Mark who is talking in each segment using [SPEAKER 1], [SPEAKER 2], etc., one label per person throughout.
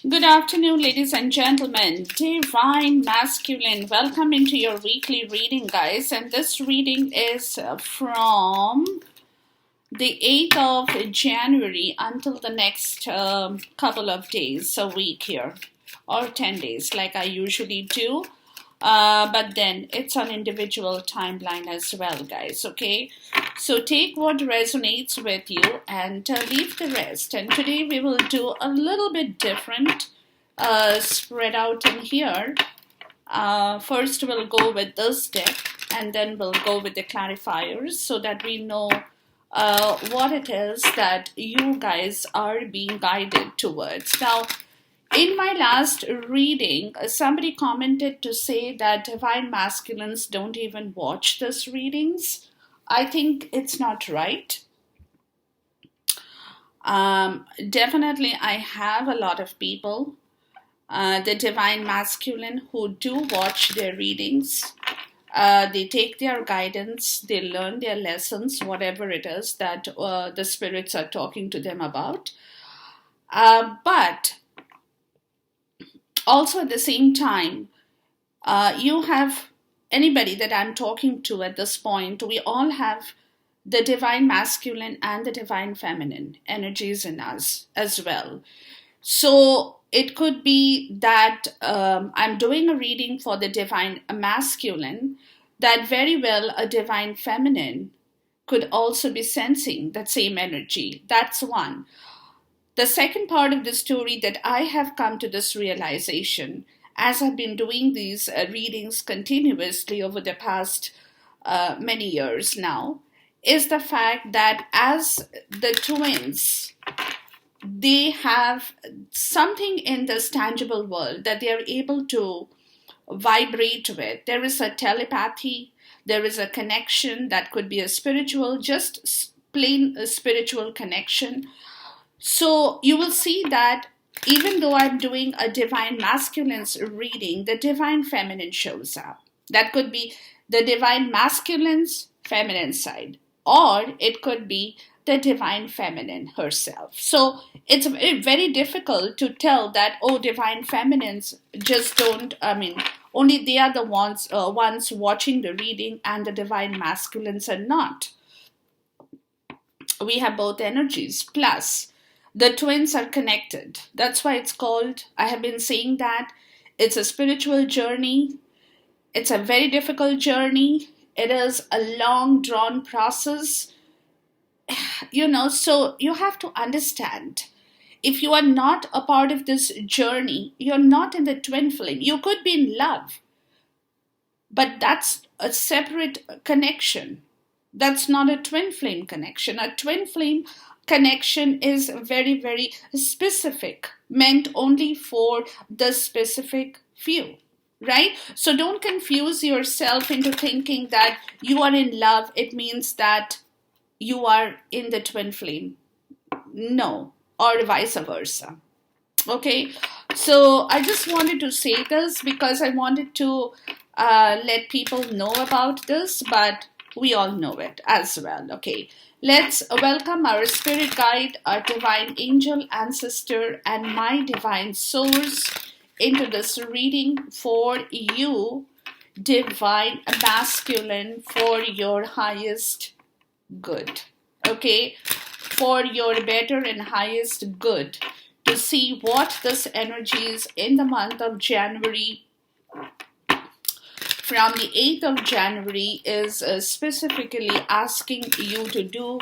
[SPEAKER 1] Good afternoon, ladies and gentlemen. Divine Masculine. Welcome into your weekly reading, guys. And this reading is from the 8th of January until the next couple of days, a week here, or 10 days, like I usually do. But then it's an individual timeline as well, guys, okay? So take what resonates with you and leave the rest. And today we will do a little bit different spread out in here. First we'll go with this deck and then we'll go with the clarifiers so that we know what it is that you guys are being guided towards. Now, in my last reading, somebody commented to say that divine masculines don't even watch these readings. I think it's not right. Definitely, I have a lot of people, the divine masculine, who do watch their readings. They take their guidance, they learn their lessons, whatever it is that the spirits are talking to them about. But also at the same time, you have anybody that I'm talking to at this point, we all have the divine masculine and the divine feminine energies in us as well. So it could be that I'm doing a reading for the divine masculine, that very well a divine feminine could also be sensing that same energy. That's one. The second part of the story that I have come to this realization as I've been doing these readings continuously over the past many years now is the fact that as the twins, they have something in this tangible world that they are able to vibrate with. There is a telepathy, there is a connection that could be a spiritual, just plain a spiritual connection. So you will see that even though I'm doing a divine masculine's reading, the divine feminine shows up. That could be the divine masculine's feminine side, or it could be the divine feminine herself. So it's very, very difficult to tell that, oh, divine feminines just don't, only they are the ones watching the reading and the divine masculines are not. We have both energies. Plus, the twins are connected. That's why it's called, I have been saying that, it's a spiritual journey. It's a very difficult journey. It is a long drawn process. So you have to understand, if you are not a part of this journey, you're not in the twin flame. You could be in love, but that's a separate connection. That's not a twin flame connection. A twin flame connection is very, very specific, meant only for the specific few, right? So don't confuse yourself into thinking that you are in love, it means that you are in the twin flame. No, or vice versa. Okay, so I just wanted to say this because I wanted to let people know about this, but we all know it as well. Okay, let's welcome our spirit guide, our divine angel, ancestor, and my divine source into this reading for you, divine masculine, for your highest good. Okay, for your better and highest good, to see what this energy is in the month of January, from the 8th of January, is specifically asking you to do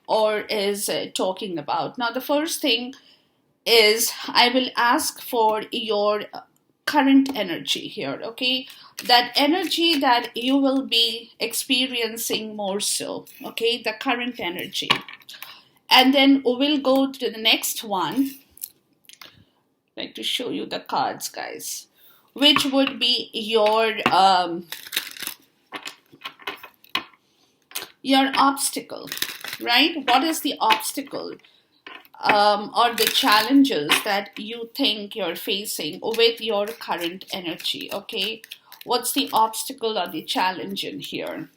[SPEAKER 1] or is talking about. Now, the first thing is I will ask for your current energy here, okay? That energy that you will be experiencing more so, okay? The current energy. And then we'll go to the next one. I'd like to show you the cards, guys, which would be your obstacle, right? What is the obstacle or the challenges that you think you're facing with your current energy, okay? What's the obstacle or the challenge in here?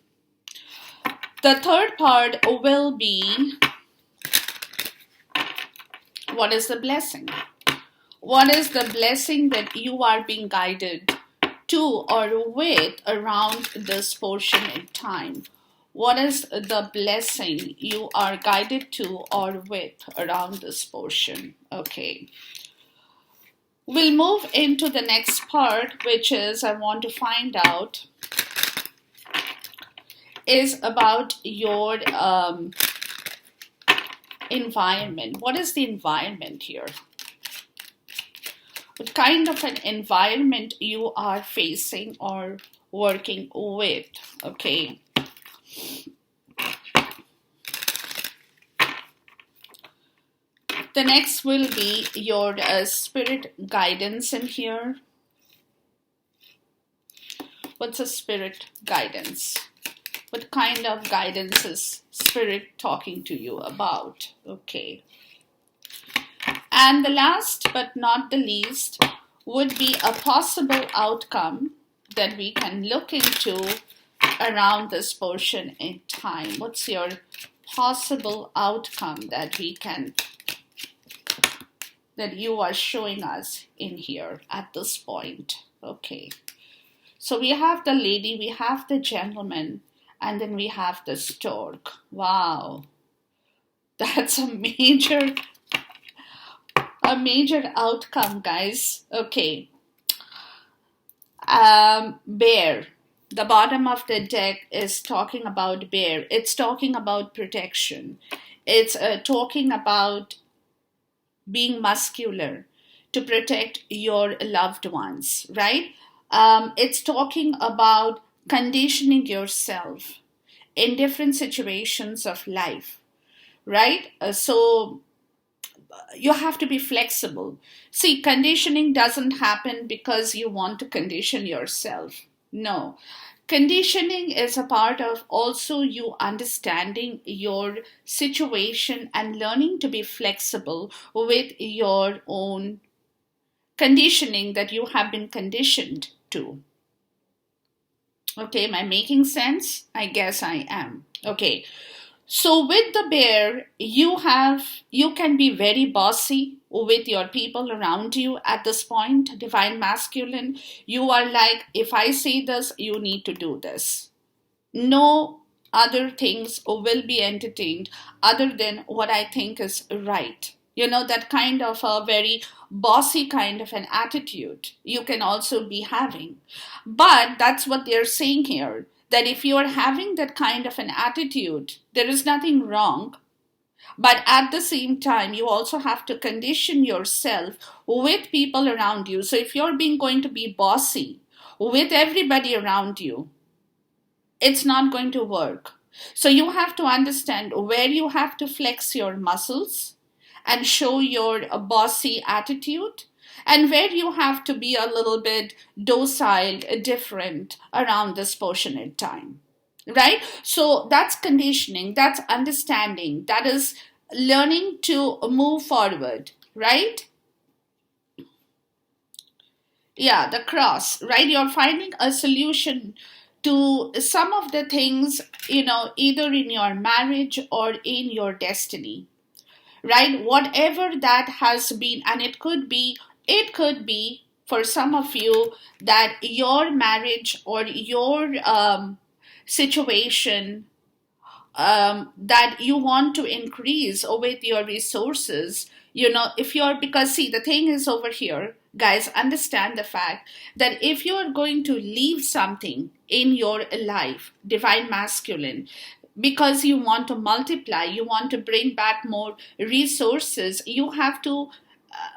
[SPEAKER 1] The third part will be, what is the blessing? What is the blessing that you are being guided to or with around this portion in time? What is the blessing you are guided to or with around this portion? Okay. We'll move into the next part, which is I want to find out is about your environment. What is the environment here? What kind of an environment you are facing or working with? Okay. The next will be your spirit guidance in here. What's a spirit guidance? What kind of guidance is spirit talking to you about? Okay. And the last but not the least would be a possible outcome that we can look into around this portion in time. What's your possible outcome that you are showing us in here at this point? Okay. So we have the lady, we have the gentleman, and then we have the stork. Wow. That's a major outcome, guys. Okay. Bear. The bottom of the deck is talking about bear. It's talking about protection. It's talking about being muscular to protect your loved ones, right? It's talking about conditioning yourself in different situations of life, right? So you have to be flexible. See, conditioning doesn't happen because you want to condition yourself. No. Conditioning is a part of also you understanding your situation and learning to be flexible with your own conditioning that you have been conditioned to. Okay, am I making sense? I guess I am. Okay. So with the bear, you can be very bossy with your people around you at this point, divine masculine. You are like, if I say this, you need to do this. No other things will be entertained other than what I think is right. That kind of a very bossy kind of an attitude you can also be having. But that's what they're saying here, that if you are having that kind of an attitude, there is nothing wrong. But at the same time, you also have to condition yourself with people around you. So if you're going to be bossy with everybody around you, it's not going to work. So you have to understand where you have to flex your muscles and show your bossy attitude, and where you have to be a little bit docile, different around this portion in time. Right? So that's conditioning, that's understanding, that is learning to move forward, right? Yeah, the cross, right? You're finding a solution to some of the things, either in your marriage or in your destiny, right? Whatever that has been, and it could be for some of you that your marriage or your situation that you want to increase with your resources. If you're, because see, the thing is over here, guys, understand the fact that if you're going to leave something in your life, divine masculine, because you want to multiply, you want to bring back more resources, you have to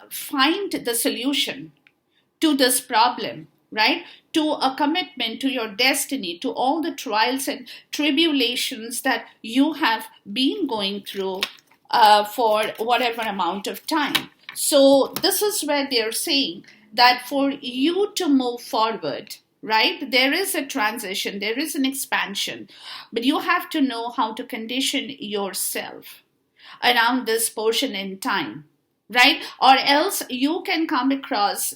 [SPEAKER 1] find the solution to this problem, right? To a commitment to your destiny, to all the trials and tribulations that you have been going through for whatever amount of time. So, this is where they're saying that for you to move forward, right, there is a transition, there is an expansion, but you have to know how to condition yourself around this portion in time, right? Or else you can come across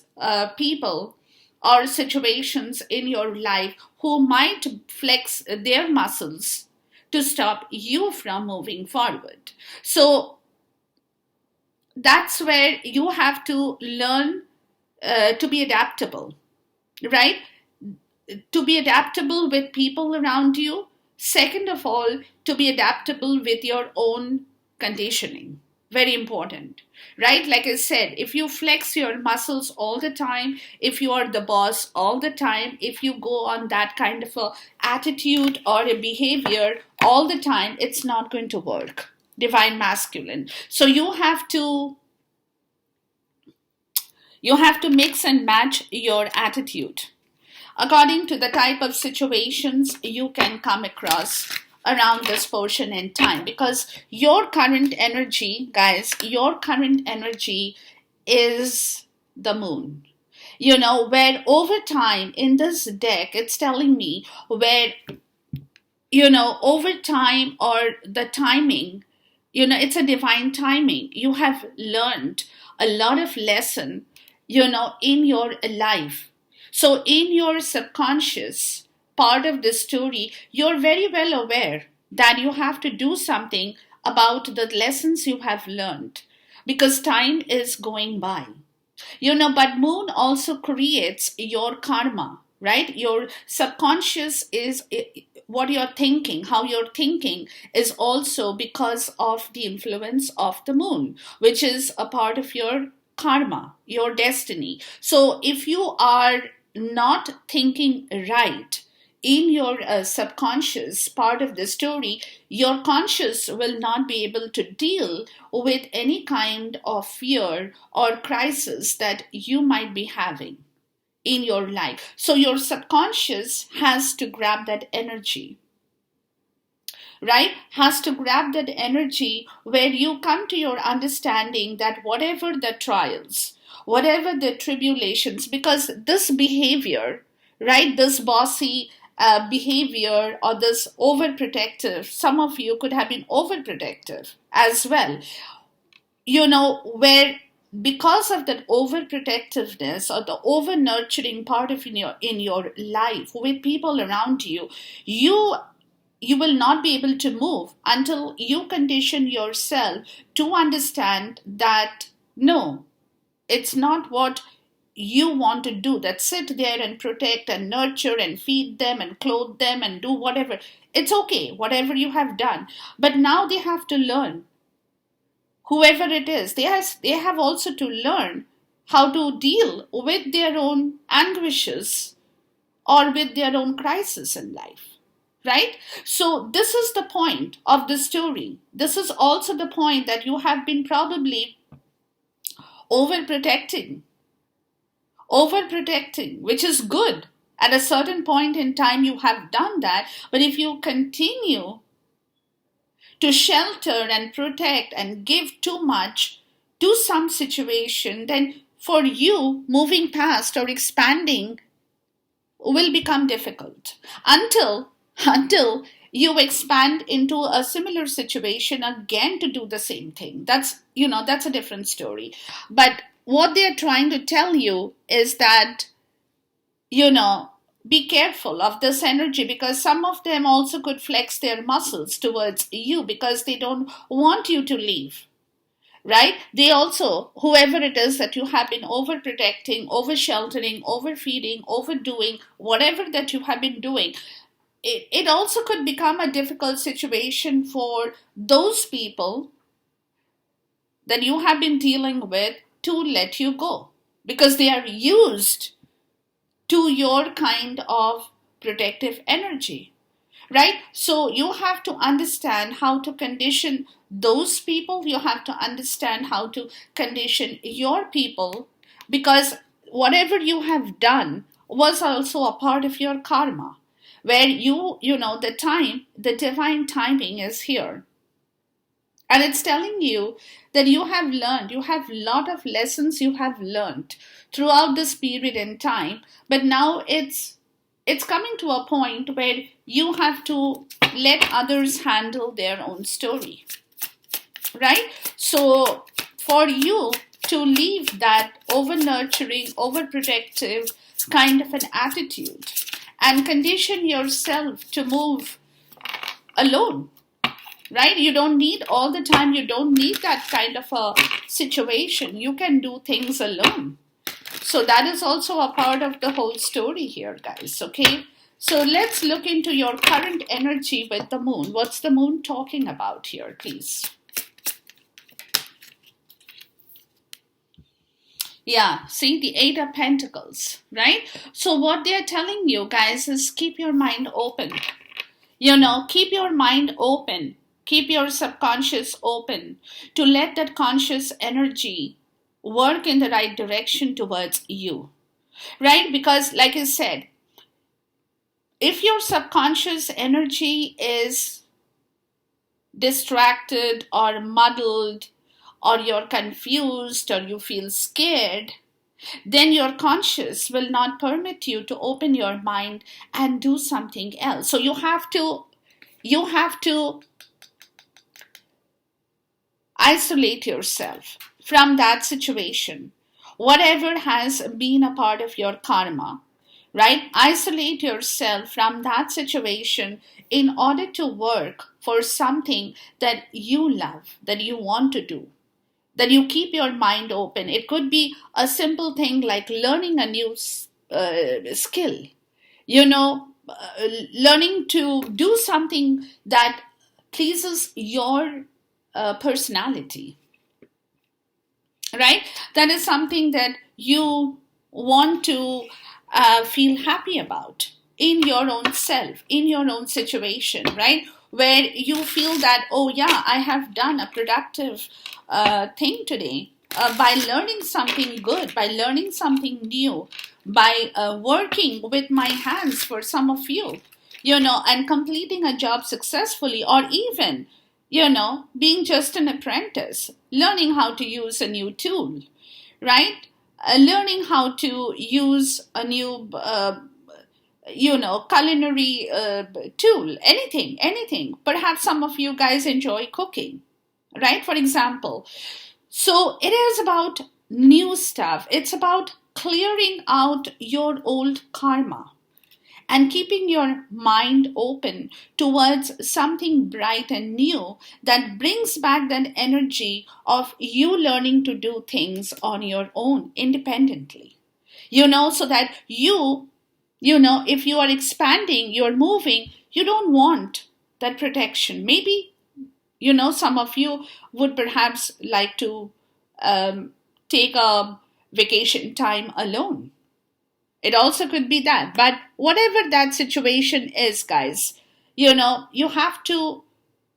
[SPEAKER 1] people or situations in your life who might flex their muscles to stop you from moving forward. So that's where you have to learn to be adaptable, right? To be adaptable with people around you. Second of all, to be adaptable with your own conditioning. Very important, right? Like I said, if you flex your muscles all the time, if you are the boss all the time, if you go on that kind of a attitude or a behavior all the time, it's not going to work. Divine masculine. So you have to mix and match your attitude according to the type of situations you can come across around this portion in time, because your current energy, guys, your current energy is the moon. Where over time in this deck, it's telling me where, over time or the timing, it's a divine timing. You have learned a lot of lesson, in your life. So in your subconscious part of the story, you're very well aware that you have to do something about the lessons you have learned, because time is going by. But moon also creates your karma, right? Your subconscious is what you're thinking, how you're thinking is also because of the influence of the moon, which is a part of your karma, your destiny. So if you are not thinking right in your subconscious part of the story, your conscious will not be able to deal with any kind of fear or crisis that you might be having in your life. So your subconscious has to grab that energy, right? Has to grab that energy where you come to your understanding that whatever the trials, whatever the tribulations, because this behavior, right, this bossy behavior or this overprotective, some of you could have been overprotective as well, where because of that overprotectiveness or the over nurturing part of in your life with people around you, you you will not be able to move until you condition yourself to understand that no, it's not what you want to do, that sit there and protect and nurture and feed them and clothe them and do whatever. It's okay, whatever you have done. But now they have to learn, whoever it is, they have also to learn how to deal with their own anguishes or with their own crisis in life, right? So this is the point of the story. This is also the point that you have been probably overprotecting, overprotecting, which is good. At a certain point in time, you have done that. But if you continue to shelter and protect and give too much to some situation, then for you, moving past or expanding will become difficult until you expand into a similar situation again to do the same thing. That's a different story. But what they're trying to tell you is that, you know be careful of this energy, because some of them also could flex their muscles towards you because they don't want you to leave, right? They also, whoever it is that you have been overprotecting, over sheltering, overfeeding, overdoing, whatever that you have been doing, it also could become a difficult situation for those people that you have been dealing with to let you go, because they are used to your kind of protective energy, right? So you have to understand how to condition those people. You have to understand how to condition your people, because whatever you have done was also a part of your karma, where the divine timing is here. And it's telling you that you have a lot of lessons you have learned throughout this period in time, but now it's coming to a point where you have to let others handle their own story, right? So for you to leave that over nurturing, overprotective kind of an attitude and condition yourself to move alone, right? You don't need all the time, you don't need that kind of a situation. You can do things alone. So that is also a part of the whole story here, guys, okay? So let's look into your current energy with the moon. What's the moon talking about here, please? Yeah, see the Eight of Pentacles, right? So what they're telling you, guys, is keep your mind open. Keep your mind open. Keep your subconscious open to let that conscious energy work in the right direction towards you, right? Because, like I said, if your subconscious energy is distracted or muddled, or you're confused, or you feel scared, then your conscious will not permit you to open your mind and do something else. So you have to isolate yourself from that situation, whatever has been a part of your karma, right? Isolate yourself from that situation in order to work for something that you love, that you want to do, that you keep your mind open. It could be a simple thing like learning a new skill, learning to do something that pleases your personality, right? That is something that you want to feel happy about in your own self, in your own situation, right? Where you feel that, oh yeah, I have done a productive thing today by learning something good, by learning something new, by working with my hands for some of you, and completing a job successfully, or even, being just an apprentice, learning how to use a new tool, right? Learning how to use a new culinary tool, anything. Perhaps some of you guys enjoy cooking, right? For example. So it is about new stuff. It's about clearing out your old karma and keeping your mind open towards something bright and new that brings back that energy of you learning to do things on your own independently. So that if you are expanding, you're moving, you don't want that protection. Maybe, some of you would perhaps like to take a vacation time alone. It also could be that. But whatever that situation is, guys, you have to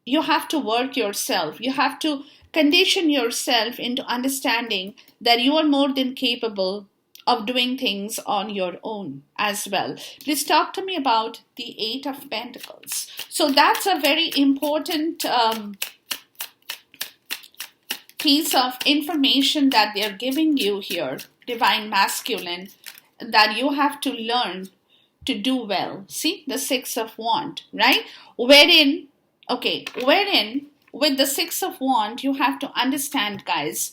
[SPEAKER 1] work yourself. You have to condition yourself into understanding that you are more than capable of doing things on your own as well. Please talk to me about the Eight of Pentacles. So that's a very important piece of information that they're giving you here, Divine Masculine, that you have to learn to do well. See, the Six of Wands, right? Wherein with the Six of Wands, you have to understand, guys,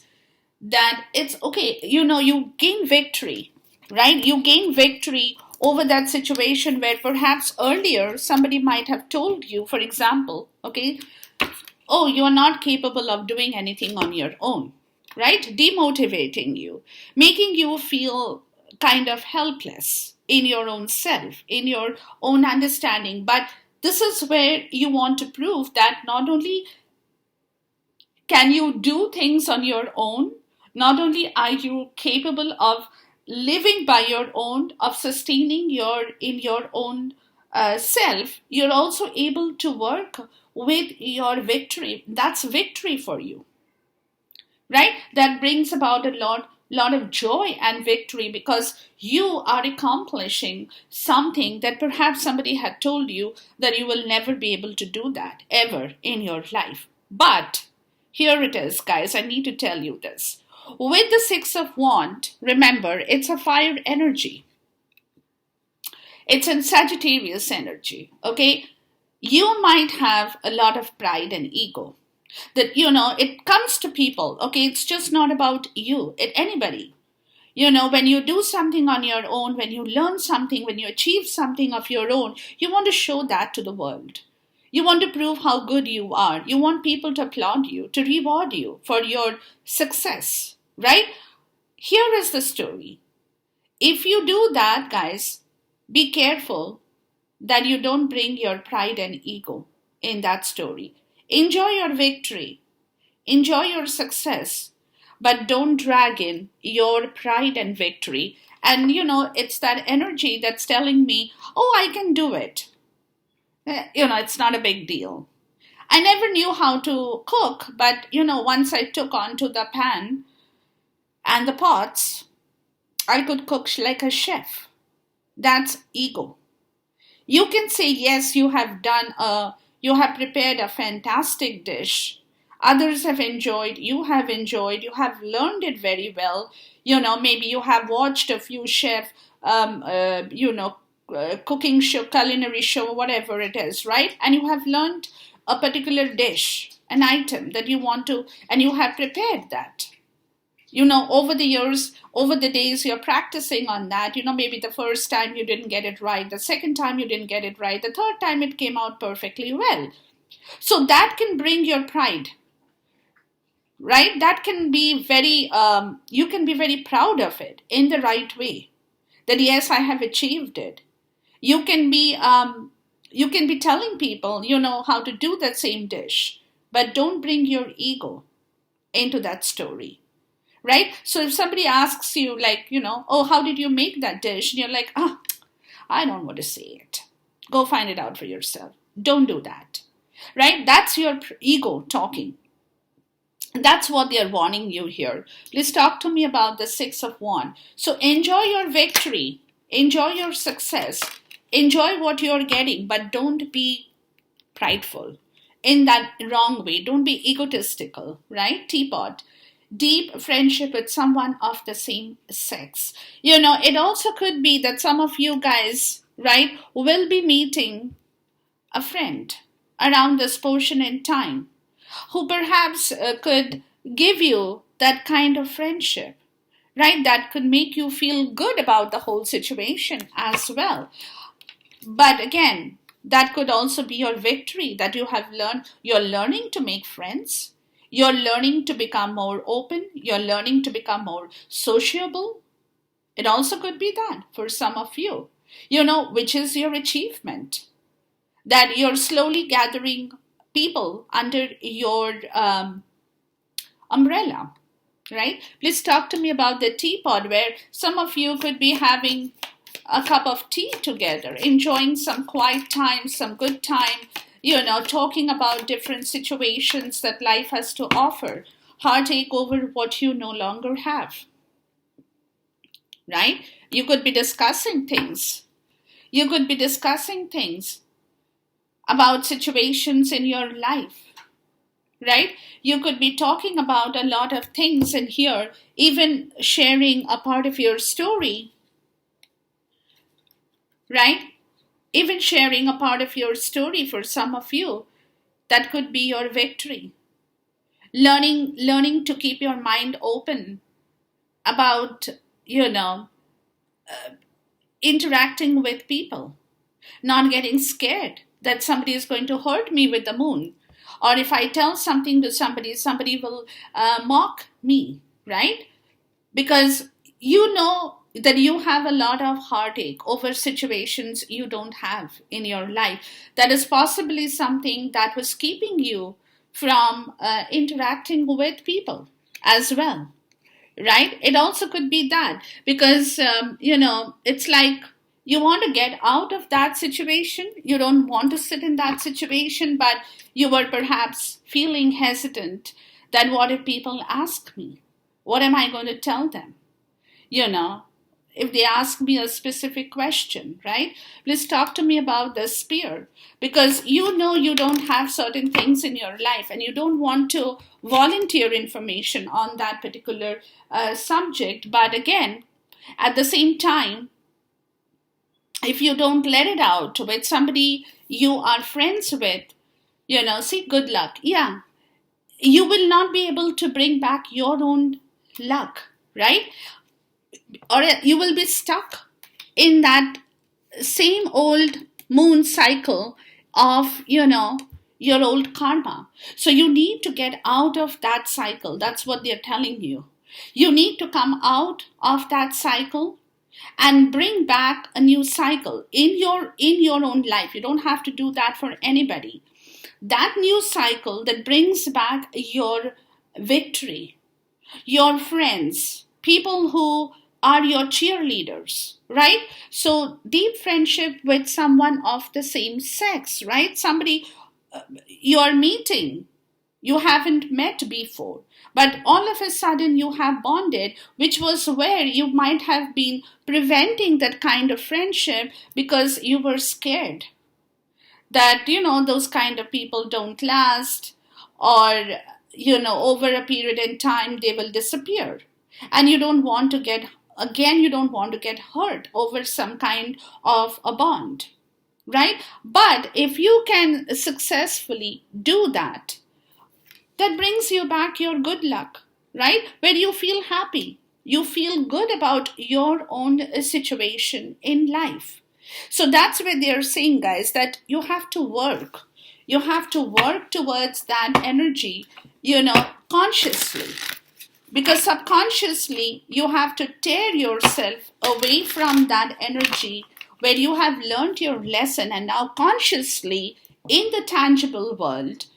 [SPEAKER 1] that it's okay, you gain victory, right? You gain victory over that situation where perhaps earlier somebody might have told you, for example, okay, oh, you are not capable of doing anything on your own, right? Demotivating you, making you feel kind of helpless in your own self, in your own understanding. But this is where you want to prove that not only can you do things on your own, not only are you capable of living by your own, of sustaining in your own self, you're also able to work with your victory. That's victory for you, right? That brings about a lot of joy and victory, because you are accomplishing something that perhaps somebody had told you that you will never be able to do that ever in your life. But here it is, guys. I need to tell you this. With the Six of Wands, remember, it's a fire energy. It's in Sagittarius energy, okay? You might have a lot of pride and ego. That, it comes to people, okay? It's just not about you, anybody. When you do something on your own, when you learn something, when you achieve something of your own, you want to show that to the world. You want to prove how good you are. You want people to applaud you, to reward you for your success, right? Here is the story. If you do that, guys, be careful that you don't bring your pride and ego in that story. Enjoy your victory, enjoy your success, but don't drag in your pride and victory. And it's that energy that's telling me, oh, I can do it. It's not a big deal. I never knew how to cook, but once I took onto the pan and the pots, I could cook like a chef. That's ego. You can say, yes, you have prepared a fantastic dish. Others have enjoyed, you have learned it very well. Maybe you have watched a few chef, cooking show, culinary show, whatever it is, right? And you have learned a particular dish, an item that you want to, and you have prepared that. Over the years, over the days, you're practicing on that. Maybe the first time you didn't get it right, the second time you didn't get it right, the third time it came out perfectly well. So that can bring your pride, right? That can be you can be very proud of it in the right way. That yes, I have achieved it. You can be telling people, how to do that same dish, but don't bring your ego into that story. Right? So if somebody asks you, like, oh, how did you make that dish? And you're like, I don't want to say it. Go find it out for yourself. Don't do that. Right? That's your ego talking. That's what they're warning you here. Please talk to me about the Six of Wands. So enjoy your victory. Enjoy your success. Enjoy what you're getting, but don't be prideful in that wrong way. Don't be egotistical, right? Teapot. Deep friendship with someone of the same sex. It also could be that some of you guys, right, will be meeting a friend around this portion in time who perhaps could give you that kind of friendship, right? That could make you feel good about the whole situation as well. But again, that could also be your victory, that you have learned, you're learning to make friends. You're learning to become more open. You're learning to become more sociable. It also could be that for some of you, which is your achievement. That you're slowly gathering people under your umbrella, right? Please talk to me about the teapot, where some of you could be having a cup of tea together, enjoying some quiet time, some good time, talking about different situations that life has to offer, heartache over what you no longer have, right? You could be discussing things. You could be discussing things about situations in your life, right? You could be talking about a lot of things in here, even sharing a part of your story, right? Even sharing a part of your story for some of you, that could be your victory. Learning to keep your mind open about, interacting with people, not getting scared that somebody is going to hurt me with the moon. Or if I tell something to somebody, somebody will mock me, right? Because that you have a lot of heartache over situations you don't have in your life. That is possibly something that was keeping you from interacting with people as well, right? It also could be that because, it's like you want to get out of that situation. You don't want to sit in that situation, but you were perhaps feeling hesitant that what if people ask me? What am I going to tell them? If they ask me a specific question, right? Please talk to me about the spear, because you don't have certain things in your life and you don't want to volunteer information on that particular subject. But again, at the same time, if you don't let it out with somebody you are friends with, see, good luck. Yeah, you will not be able to bring back your own luck, right? Or you will be stuck in that same old moon cycle of, your old karma. So you need to get out of that cycle. That's what they're telling you. You need to come out of that cycle and bring back a new cycle in your own life. You don't have to do that for anybody. That new cycle that brings back your victory, your friends, people who are your cheerleaders, right? So deep friendship with someone of the same sex, right? Somebody you are meeting, you haven't met before, but all of a sudden you have bonded, which was where you might have been preventing that kind of friendship because you were scared that, those kind of people don't last, or, over a period in time they will disappear. And you don't want to get, again, you don't want to get hurt over some kind of a bond, right? But if you can successfully do that, that brings you back your good luck, right? Where you feel happy, you feel good about your own situation in life. So that's where they're saying, guys, that you have to work. You have to work towards that energy, consciously. Because subconsciously, you have to tear yourself away from that energy where you have learned your lesson, and now consciously, in the tangible world,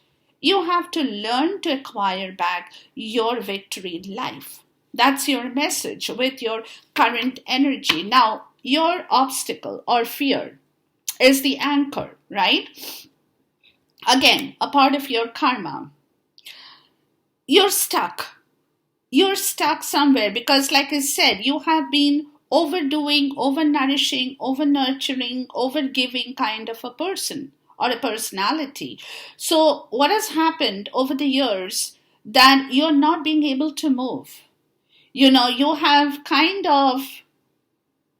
[SPEAKER 1] you have to learn to acquire back your victory in life. That's your message with your current energy. Now, your obstacle or fear is the anchor, right? Again, a part of your karma. You're stuck. You're stuck somewhere because, like I said, you have been overdoing, overnourishing, overnurturing, overgiving kind of a person or a personality. So, what has happened over the years that you're not being able to move? You have kind of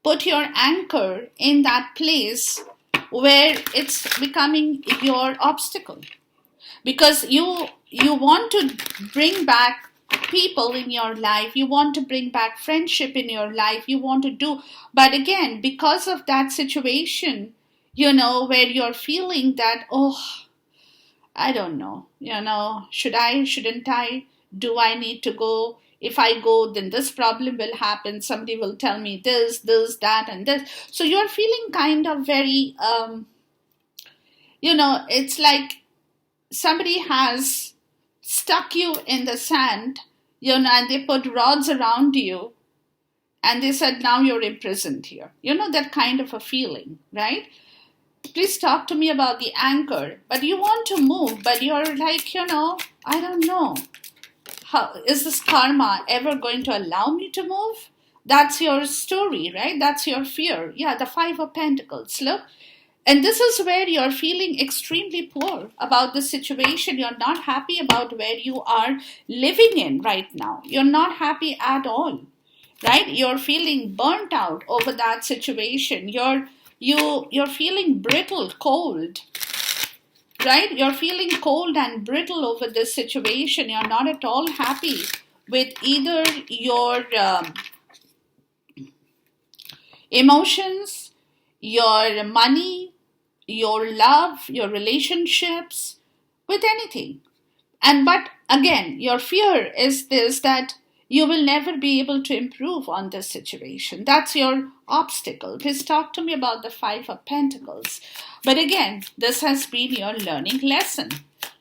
[SPEAKER 1] put your anchor in that place where it's becoming your obstacle, because you want to bring back people in your life, you want to bring back friendship in your life, you want to do, but again, because of that situation, where you're feeling that, oh, I don't know, should I, shouldn't I, do I need to go? If I go, then this problem will happen. Somebody will tell me this, that, and this. So you're feeling kind of very, it's like somebody has stuck you in the sand, and they put rods around you, and they said, now you're imprisoned here. That kind of a feeling, right? Please talk to me about the anchor. But you want to move, but you're like, I don't know. How is this karma ever going to allow me to move? That's your story, right? That's your fear. Yeah, the Five of Pentacles. Look. And this is where you're feeling extremely poor about the situation. You're not happy about where you are living in right now. You're not happy at all, right? You're feeling burnt out over that situation. You're feeling brittle, cold, right? You're feeling cold and brittle over this situation. You're not at all happy with either your emotions, your money, your love, your relationships, with anything. But again, your fear is this, that you will never be able to improve on this situation. That's your obstacle. Please talk to me about the Five of Pentacles. But again, this has been your learning lesson.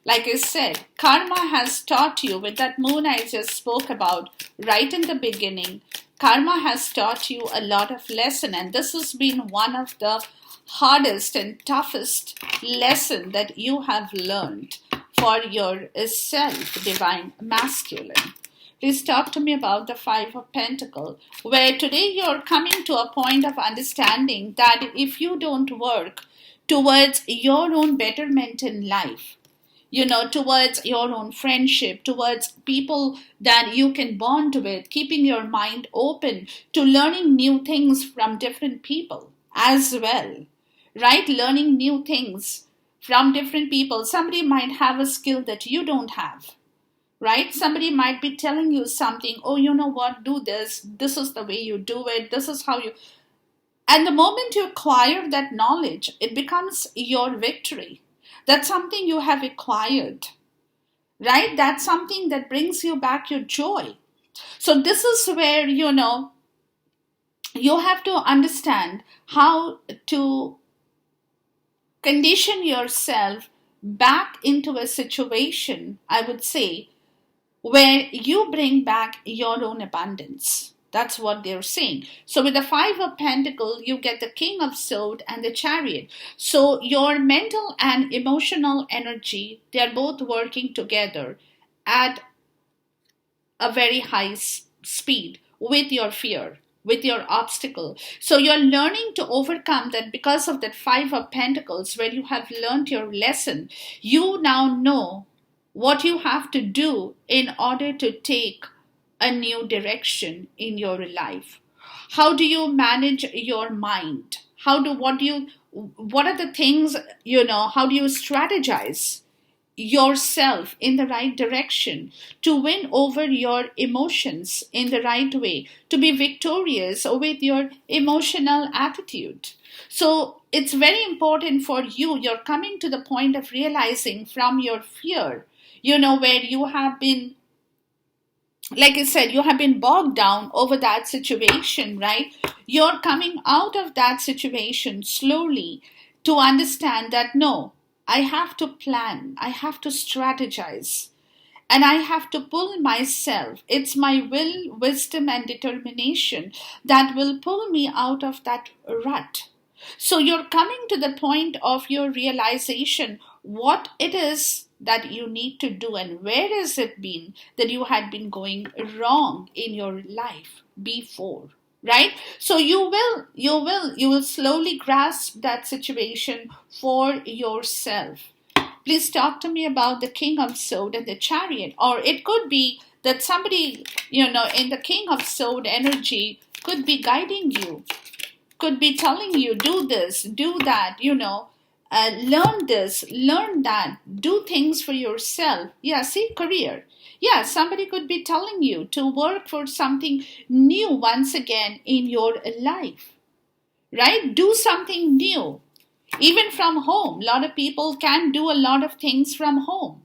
[SPEAKER 1] Like I said, karma has taught you, with that moon I just spoke about right in the beginning, karma has taught you a lot of lesson, and this has been one of the hardest and toughest lesson that you have learned for yourself, divine masculine. Please talk to me about the Five of Pentacles, where today you're coming to a point of understanding that if you don't work towards your own betterment in life, towards your own friendship, towards people that you can bond with, keeping your mind open to learning new things from different people as well, right? Learning new things from different people. Somebody might have a skill that you don't have, right? Somebody might be telling you something, oh, you know what, do this. This is the way you do it. This is how you... And the moment you acquire that knowledge, it becomes your victory. That's something you have acquired, right? That's something that brings you back your joy. So this is where, you have to understand how to condition yourself back into a situation, I would say, where you bring back your own abundance. That's what they're saying. So with the Five of Pentacles, you get the King of Swords and the Chariot. So your mental and emotional energy, they're both working together at a very high speed with your fear, with your obstacle. So you're learning to overcome that because of that Five of Pentacles, where you have learned your lesson. You now know what you have to do in order to take a new direction in your life. How do you manage your mind? What are the things, how do you strategize yourself in the right direction to win over your emotions in the right way, to be victorious with your emotional attitude? So it's very important for you. You're coming to the point of realizing from your fear, where you have been, like I said, you have been bogged down over that situation, right? You're coming out of that situation slowly to understand that no, I have to plan, I have to strategize, and I have to pull myself. It's my will, wisdom, and determination that will pull me out of that rut. So you're coming to the point of your realization what it is that you need to do and where has it been that you had been going wrong in your life before, right? So you will slowly grasp that situation for yourself. Please talk to me about the King of Swords and the Chariot. Or it could be that somebody, in the King of Swords energy could be guiding you, could be telling you, do this, do that, learn this, learn that, do things for yourself. Yeah, see, career. Yeah, somebody could be telling you to work for something new once again in your life, right? Do something new. Even from home, a lot of people can do a lot of things from home.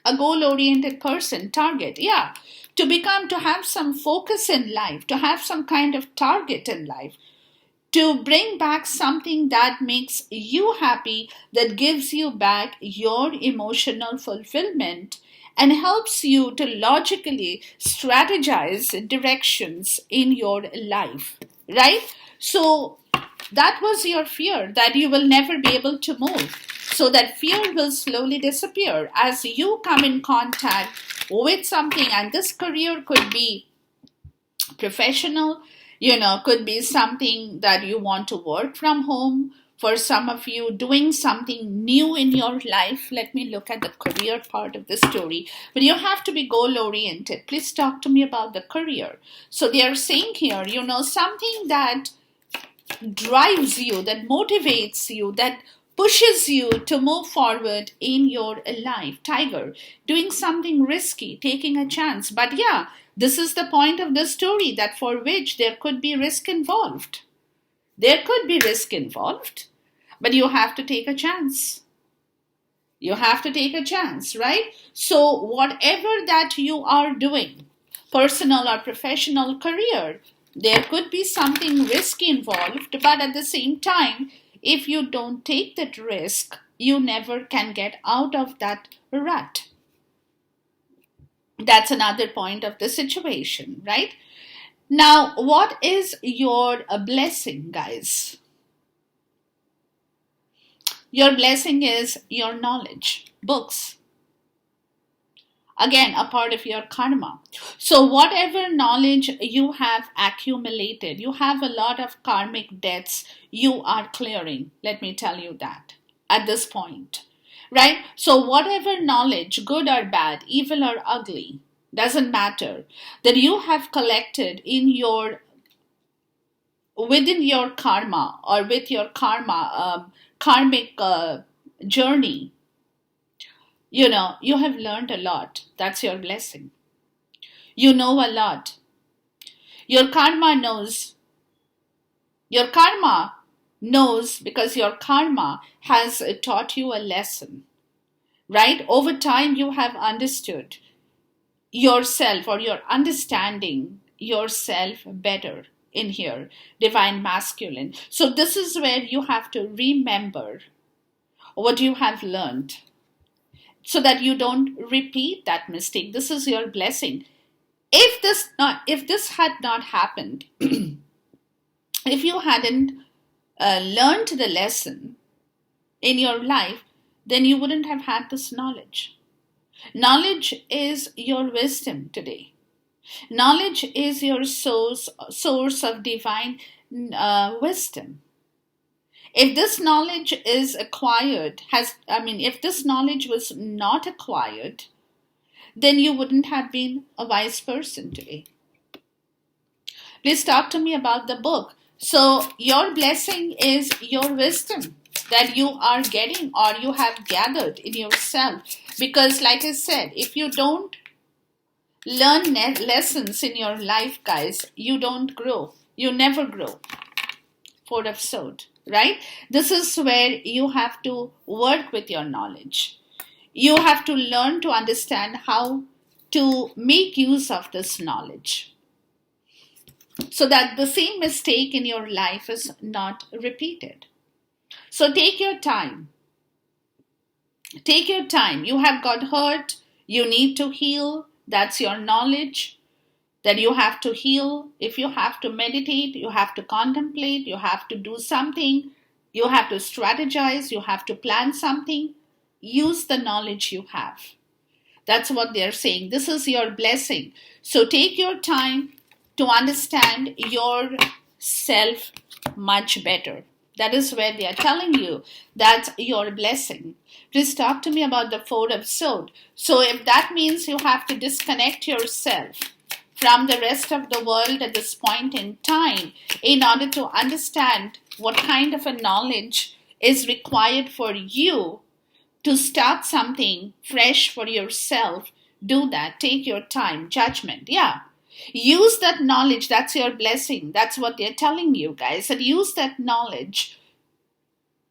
[SPEAKER 1] A goal oriented person, target, yeah. To have some focus in life, to have some kind of target in life, to bring back something that makes you happy, that gives you back your emotional fulfillment and helps you to logically strategize directions in your life, right? So that was your fear, that you will never be able to move. So that fear will slowly disappear as you come in contact with something, and this career could be professional, could be something that you want to work from home. For some of you, doing something new in your life. Let me look at the career part of the story. But you have to be goal oriented. Please talk to me about the career. So they are saying here, something that drives you, that motivates you, that pushes you to move forward in your life. Tiger, doing something risky, taking a chance. But yeah, this is the point of the story, that for which there could be risk involved. There could be risk involved, but you have to take a chance. You have to take a chance, right? So whatever that you are doing, personal or professional career, there could be something risky involved, but at the same time, if you don't take that risk, you never can get out of that rut. That's another point of the situation, right? Now, what is your blessing, guys? Your blessing is your knowledge, books. Again, a part of your karma. So, whatever knowledge you have accumulated, you have a lot of karmic debts you are clearing. Let me tell you that at this point, right? So, whatever knowledge, good or bad, evil or ugly, doesn't matter, that you have collected within your karma, or with your karmic journey, you have learned a lot. That's your blessing. You know a lot. Your karma knows, because your karma has taught you a lesson, right? Over time, you have understood yourself, or you're understanding yourself better in here, divine masculine. So, this is where you have to remember what you have learned so that you don't repeat that mistake. This is your blessing. If this had not happened, if you hadn't learned the lesson in your life, then you wouldn't have had this knowledge. Knowledge is your wisdom today. Knowledge is your source of divine wisdom. If this knowledge is acquired, if this knowledge was not acquired, then you wouldn't have been a wise person today. Please talk to me about the book. So, your blessing is your wisdom that you are getting or you have gathered in yourself. Because, like I said, if you don't learn lessons in your life, guys, you don't grow. You never grow. Four of Swords, right? This is where you have to work with your knowledge. You have to learn to understand how to make use of this knowledge so that the same mistake in your life is not repeated. So take your time. Take your time. You have got hurt. You need to heal. That's your knowledge that you have to heal. If you have to meditate, you have to contemplate, you have to do something, you have to strategize, you have to plan something. Use the knowledge you have. That's what they're saying. This is your blessing. So take your time to understand yourself much better. That is where they are telling you that's your blessing. Please talk to me about the Four of Swords. So if that means you have to disconnect yourself from the rest of the world at this point in time in order to understand what kind of a knowledge is required for you to start something fresh for yourself, do that. Take your time. Judgment. Yeah. Use that knowledge. That's your blessing. That's what they're telling you, guys. And use that knowledge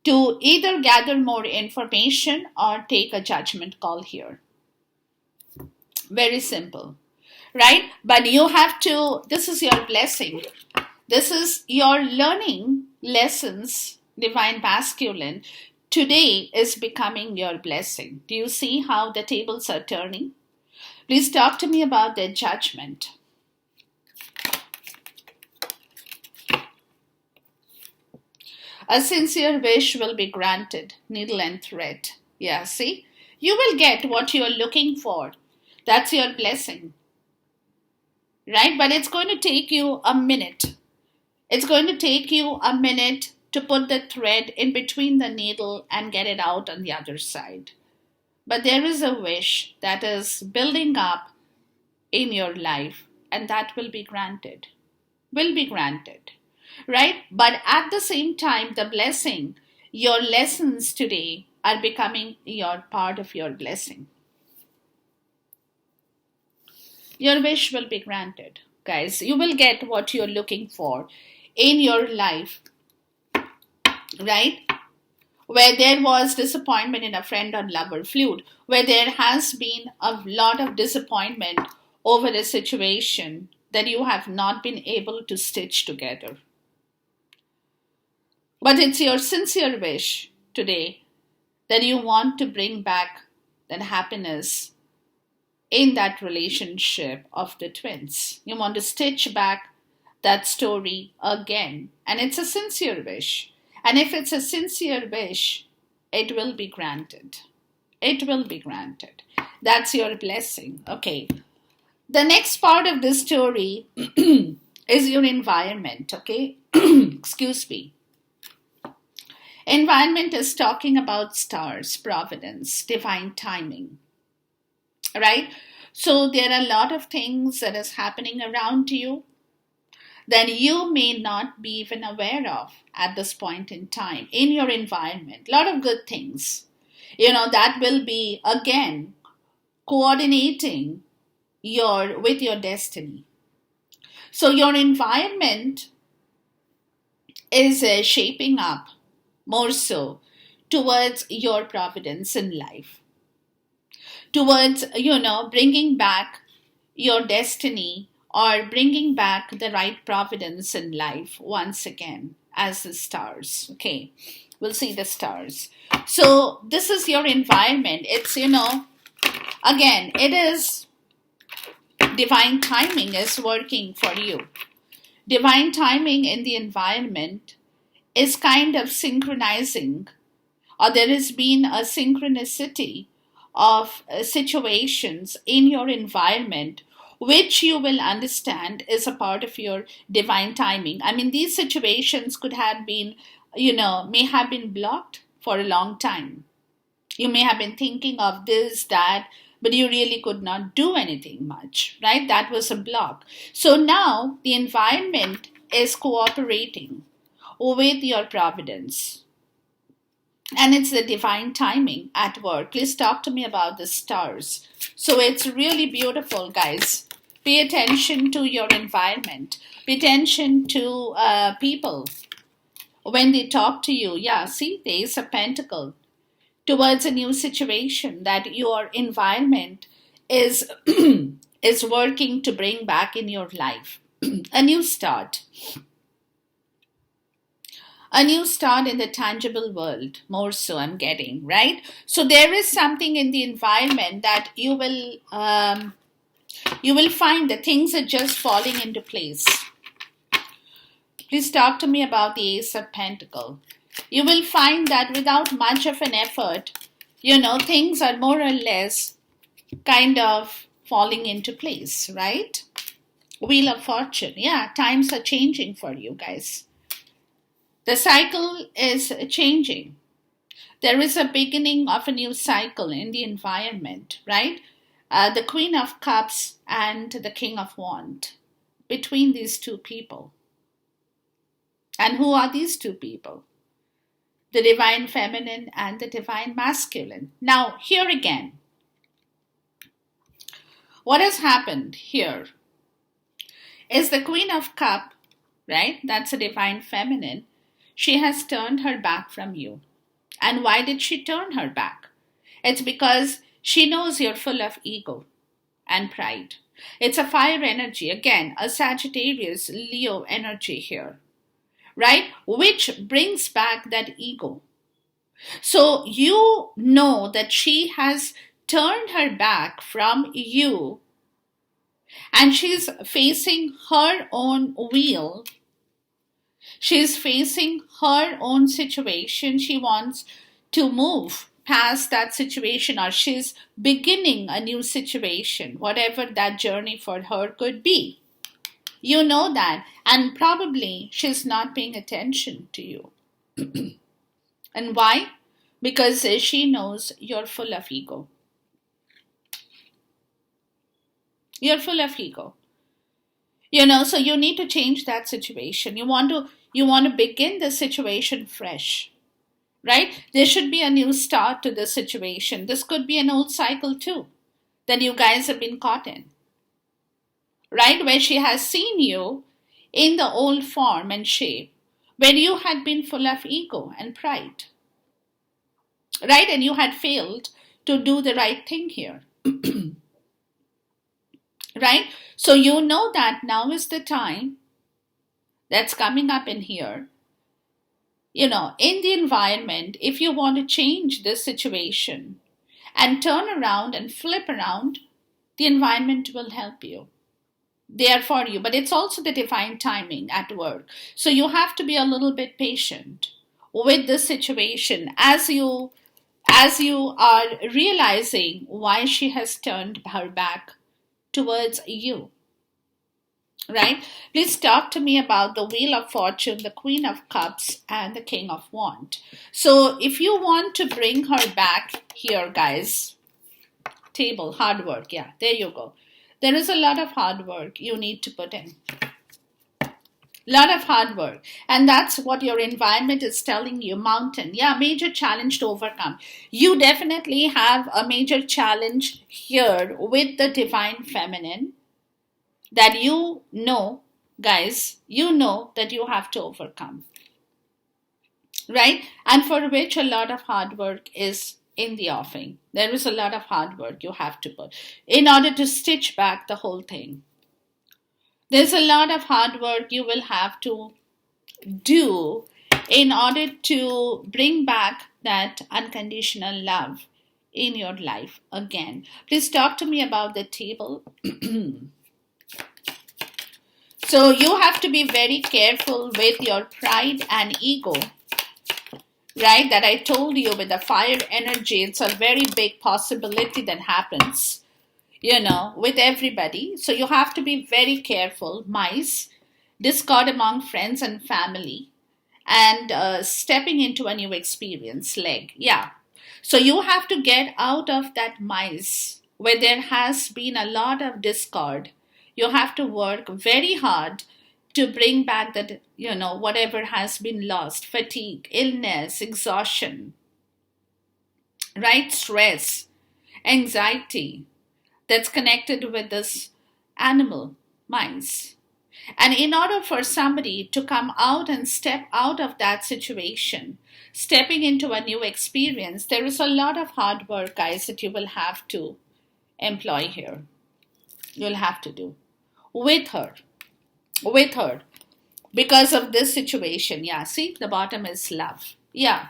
[SPEAKER 1] to either gather more information or take a judgment call here. Very simple, right? But you have to, this is your blessing. This is your learning lessons, divine masculine. Today is becoming your blessing. Do you see how the tables are turning? Please talk to me about their judgment. A sincere wish will be granted. Needle and thread. Yeah, see? You will get what you're looking for. That's your blessing. Right? But it's going to take you a minute. It's going to take you a minute to put the thread in between the needle and get it out on the other side. But there is a wish that is building up in your life, and that will be granted. Will be granted. Right? But at the same time, the blessing, your lessons today are becoming your part of your blessing. Your wish will be granted, guys. You will get what you're looking for in your life, right? Where there was disappointment in a friend or lover feud, where there has been a lot of disappointment over a situation that you have not been able to stitch together. But it's your sincere wish today that you want to bring back that happiness in that relationship of the twins. You want to stitch back that story again. And it's a sincere wish. And if it's a sincere wish, it will be granted. It will be granted. That's your blessing. Okay. The next part of this story is your environment. Okay. Excuse me. Environment is talking about stars, providence, divine timing. Right? So there are a lot of things that is happening around you that you may not be even aware of at this point in time in your environment. A lot of good things. That will be, again, coordinating with your destiny. So your environment is shaping up more so towards your providence in life, towards, bringing back your destiny or bringing back the right providence in life once again as the stars. Okay, we'll see the stars. So, this is your environment. It's, again, it is divine timing is working for you. Divine timing in the environment is kind of synchronizing, or there has been a synchronicity of situations in your environment which you will understand is a part of your divine timing. I mean, these situations could have been, may have been blocked for a long time. You may have been thinking of this, that, but you really could not do anything much, right? That was a block. So now the environment is cooperating with your providence. And it's the divine timing at work. Please talk to me about the stars. So it's really beautiful, guys. Pay attention to your environment. Pay attention to people when they talk to you. Yeah, see, the Ace of Pentacles. Towards a new situation that your environment is is working to bring back in your life. A new start. A new start in the tangible world, more so I'm getting, right? So there is something in the environment that you will find that things are just falling into place. Please talk to me about the Ace of Pentacles. You will find that without much of an effort, things are more or less kind of falling into place, right? Wheel of Fortune. Yeah, times are changing for you guys. The cycle is changing. There is a beginning of a new cycle in the environment, right? The Queen of Cups and the King of Wands. Between these two people. And who are these two people? The divine feminine and the divine masculine. Now, here again, what has happened here is the Queen of Cups, right? That's a divine feminine. She has turned her back from you. And why did she turn her back? It's because she knows you're full of ego and pride. It's a fire energy, again, a Sagittarius Leo energy here, right? Which brings back that ego. So you know that she has turned her back from you and she's facing her own wheel. She's facing her own situation. She wants to move past that situation, or she's beginning a new situation, whatever that journey for her could be. You know that, and probably she's not paying attention to you. And why? Because she knows you're full of ego. You're full of ego. So you need to change that situation. You want to begin the situation fresh. Right? There should be a new start to the situation. This could be an old cycle too that you guys have been caught in. Right? Where she has seen you in the old form and shape, where you had been full of ego and pride. Right? And you had failed to do the right thing here. Right? So you know that now is the time that's coming up in here. In the environment, if you want to change this situation and turn around and flip around, the environment will help you. They are for you, but it's also the divine timing at work. So you have to be a little bit patient with the situation as you are realizing why she has turned her back towards you. Right? Please talk to me about the Wheel of Fortune, the Queen of Cups, and the King of Wands. So if you want to bring her back here, guys, table, hard work. Yeah, there you go. There is a lot of hard work you need to put in. Lot of hard work. And that's what your environment is telling you. Mountain. Yeah, major challenge to overcome. You definitely have a major challenge here with the divine feminine that guys, that you have to overcome. right? And for which a lot of hard work is in the offing. There is a lot of hard work you have to put in order to stitch back the whole thing. There's a lot of hard work you will have to do in order to bring back that unconditional love in your life again. Please talk to me about the table. So you have to be very careful with your pride and ego, right? That I told you with the fire energy, it's a very big possibility that happens, with everybody. So you have to be very careful. Mice, discord among friends and family, and stepping into a new experience, leg. Yeah. So you have to get out of that mice where there has been a lot of discord. You have to work very hard to bring back that, whatever has been lost, fatigue, illness, exhaustion, right? Stress, anxiety that's connected with this animal, mice. And in order for somebody to come out and step out of that situation, stepping into a new experience, there is a lot of hard work, guys, that you will have to employ here. You'll have to do with her, with her, because of this situation. Yeah, see, the bottom is love. Yeah.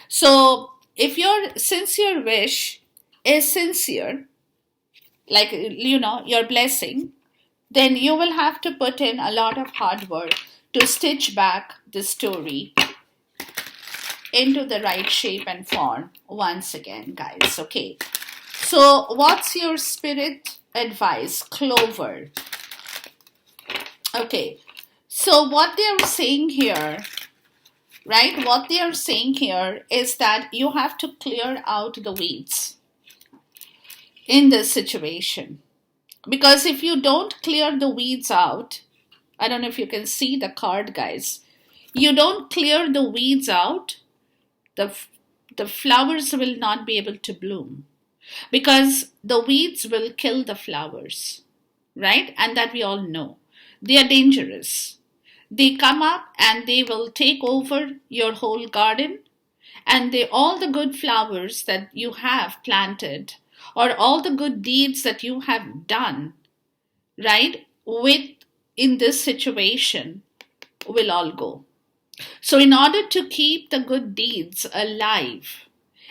[SPEAKER 1] So if your sincere wish is sincere, like, your blessing, then you will have to put in a lot of hard work to stitch back the story into the right shape and form once again, guys. Okay. So what's your spirit advice, Clover? Okay. So what they are saying here, right? What they are saying here is that you have to clear out the weeds in this situation. Because if you don't clear the weeds out, I don't know if you can see the card, guys. You don't clear the weeds out, the flowers will not be able to bloom. Because the weeds will kill the flowers, right? And that we all know. They are dangerous. They come up and they will take over your whole garden, and all the good flowers that you have planted, or all the good deeds that you have done, right, with in this situation, will all go. So in order to keep the good deeds alive,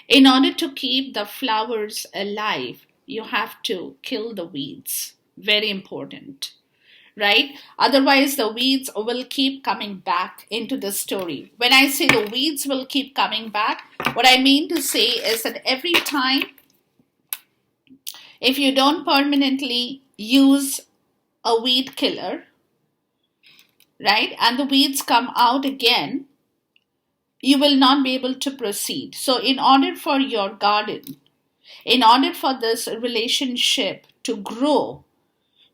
[SPEAKER 1] in order to keep the flowers alive, you have to kill the weeds. Very important, right? Otherwise, the weeds will keep coming back into the story. When I say the weeds will keep coming back, what I mean to say is that every time, if you don't permanently use a weed killer, right, and the weeds come out again, you will not be able to proceed. So in order for your garden, in order for this relationship to grow,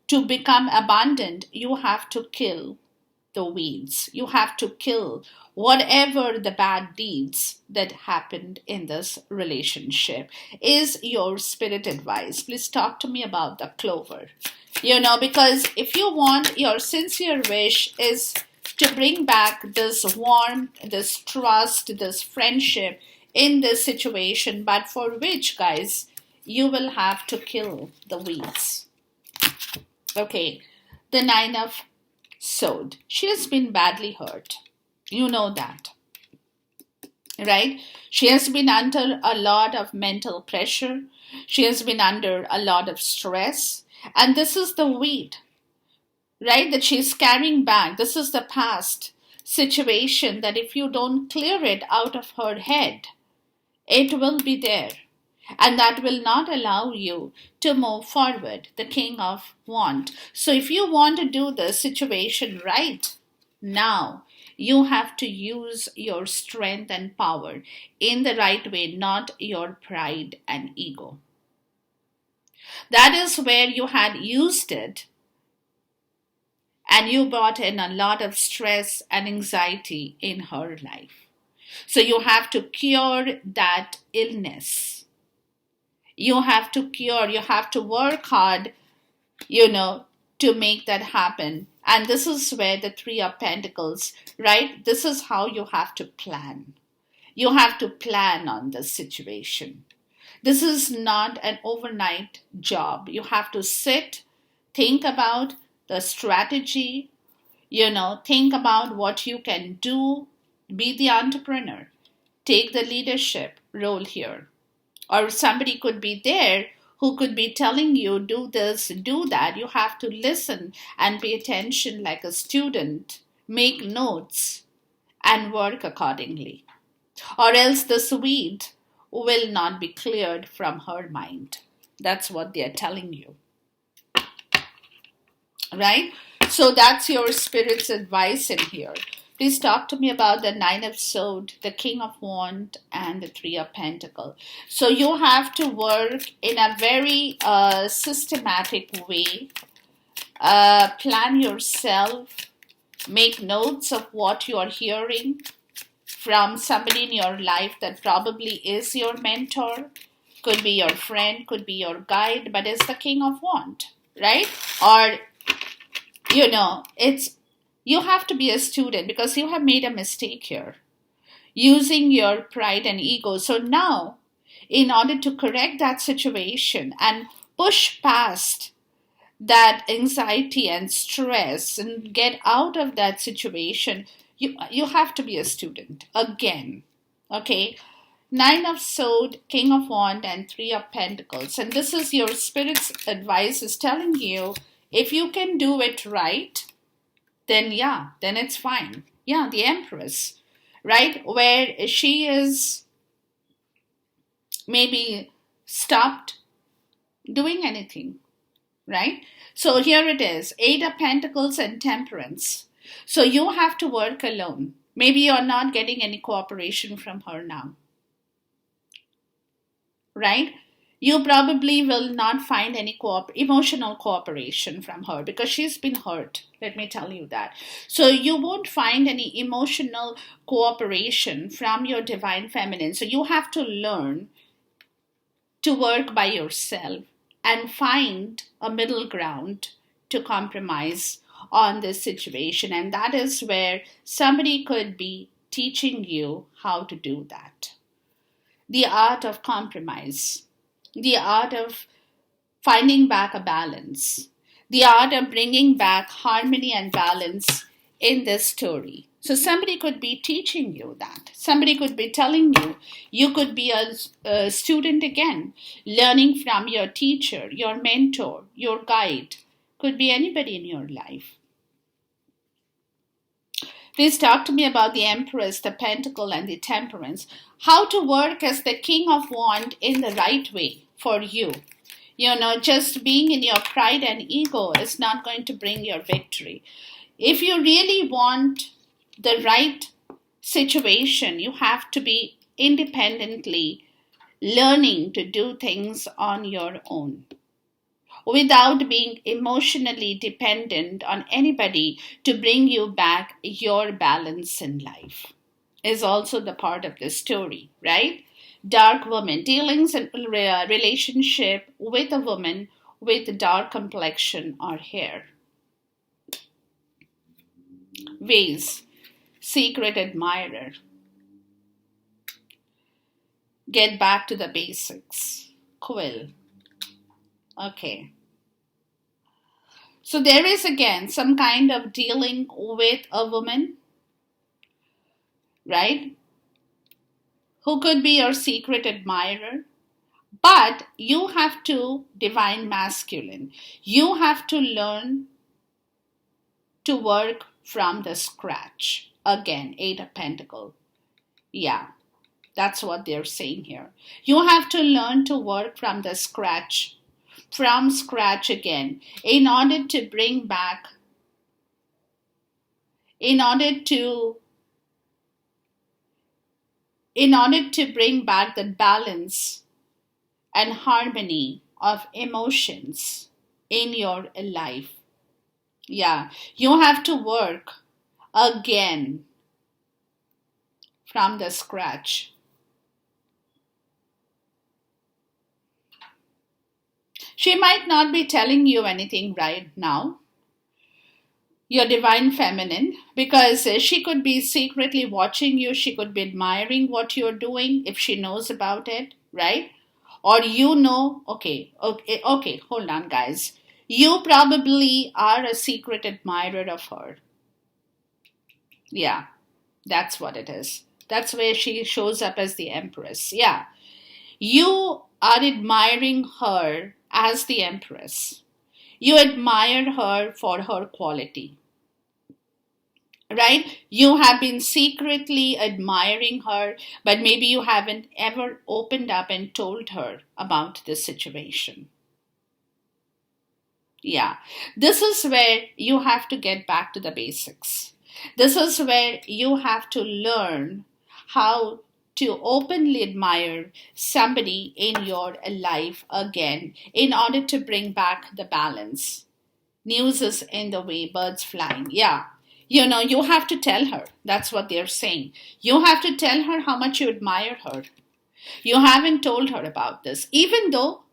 [SPEAKER 1] to become abundant, you have to kill the weeds. You have to kill whatever the bad deeds that happened in this relationship. Is your spirit advice? Please talk to me about the Clover. Because if you want, your sincere wish is to bring back this warmth, this trust, this friendship in this situation, but for which, guys, you will have to kill the weeds. Okay, the Nine of Swords. She has been badly hurt. You know that, right? She has been under a lot of mental pressure. She has been under a lot of stress. And this is the weight, right, that she's carrying back. This is the past situation that if you don't clear it out of her head, it will be there. And that will not allow you to move forward. The King of Wands. So if you want to do the situation right now, you have to use your strength and power in the right way, not your pride and ego. That is where you had used it, and you brought in a lot of stress and anxiety in her life. So you have to cure that illness. You have to cure, you have to work hard, to make that happen. And this is where the Three of Pentacles, right? This is how you have to plan. You have to plan on the situation. This is not an overnight job. You have to sit, think about the strategy, think about what you can do, be the entrepreneur, take the leadership role here. Or somebody could be there who could be telling you, do this, do that. You have to listen and pay attention like a student, make notes, and work accordingly. Or else the Swede will not be cleared from her mind. That's what they're telling you, right? So that's your spirit's advice in here. Please talk to me about the Nine of Swords, the King of Wands, and the Three of Pentacles. So you have to work in a very systematic way. Plan yourself. Make notes of what you are hearing from somebody in your life that probably is your mentor. Could be your friend, could be your guide, but it's the King of Wands, right? Or it's you have to be a student because you have made a mistake here using your pride and ego. So now, in order to correct that situation and push past that anxiety and stress and get out of that situation, you have to be a student again. Okay? Nine of Swords, King of Wands, and Three of Pentacles. And this is your spirit's advice, is telling you, if you can do it right, then then it's fine. Yeah, the Empress, right? Where she is maybe stopped doing anything, right? So here it is, Eight of Pentacles and Temperance. So you have to work alone. Maybe you're not getting any cooperation from her now, right? You probably will not find any emotional cooperation from her because she's been hurt. Let me tell you that. So you won't find any emotional cooperation from your divine feminine. So you have to learn to work by yourself and find a middle ground to compromise on this situation. And that is where somebody could be teaching you how to do that. The art of compromise, the art of finding back a balance, the art of bringing back harmony and balance in this story. So somebody could be teaching you that. Somebody could be telling you. You could be a student again, learning from your teacher, your mentor, your guide. Could be anybody in your life. Please talk to me about the Empress, the Pentacle, and the Temperance. How to work as the King of Wands in the right way for you. Just being in your pride and ego is not going to bring your victory. If you really want the right situation, you have to be independently learning to do things on your own without being emotionally dependent on anybody to bring you back your balance in life is also the part of the story, right? Dark woman, dealings and relationship with a woman with dark complexion or hair. Vase, secret admirer. Get back to the basics. Quill. Okay. So there is again some kind of dealing with a woman, right? Who could be your secret admirer. But you have to divine masculine. You have to learn to work from the scratch. Again, Eight of Pentacles. Yeah, that's what they're saying here. You have to learn to work from the scratch. From scratch again. In order to bring back, in order to bring back the balance and harmony of emotions in your life. Yeah, you have to work again from the scratch. She might not be telling you anything right now, your divine feminine, because she could be secretly watching you, she could be admiring what you're doing if she knows about it, right? Or okay, hold on, guys. You probably are a secret admirer of her. Yeah, that's what it is. That's where she shows up as the Empress. Yeah, you are admiring her as the Empress. You admire her for her quality, right? You have been secretly admiring her, but maybe you haven't ever opened up and told her about this situation. Yeah, this is where you have to get back to the basics. This is where you have to learn how to openly admire somebody in your life again in order to bring back the balance. News is in the way, birds flying. Yeah. You have to tell her. That's what they're saying. You have to tell her how much you admire her. You haven't told her about this. Even though